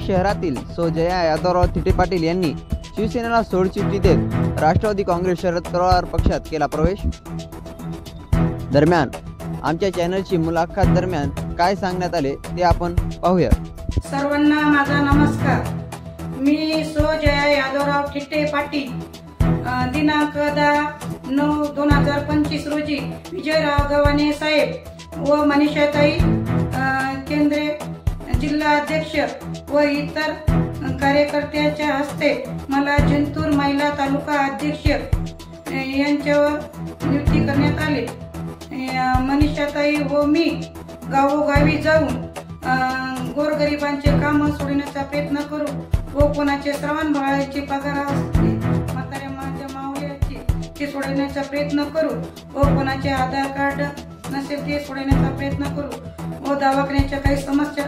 शहरातील जया यादवराव थिटे पाटील यांनी शिवसेनेला सोडचिठ्ठी देत राष्ट्रवादी काँग्रेस शरद पवार पक्षात केला प्रवेश। दरम्यान आमच्या चॅनलची मुलाखत दरम्यान काय सांगण्यात आले ते आपण पाहूया। सर्वांना माझा नमस्कार। मी जया यादवराव थिटे पाटील दिनांक 10/9/2025 रोजी विजयराव गव्हाणे साहेब व मनीषाताई केंद्रे जिल्हा अध्यक्ष व इतर कार्यकर्त्यांच्या हस्ते मला जिंतूर महिला तालुका अध्यक्ष यांच्यावर नियुक्ती करण्यात आली। मनीषाताई व मी गावोगावी जाऊन गोरगरिबांचे काम सोडवण्याचा प्रयत्न करू व कोणाचे श्रावण बाळाचे पगार असते म्हाताऱ्या माझ्या मावळ्याचे ते सोडवण्याचा प्रयत्न करू व कोणाचे आधार कार्ड नसेल ते सोडवण्याचा प्रयत्न करू व दवाखान्याच्या काही समस्या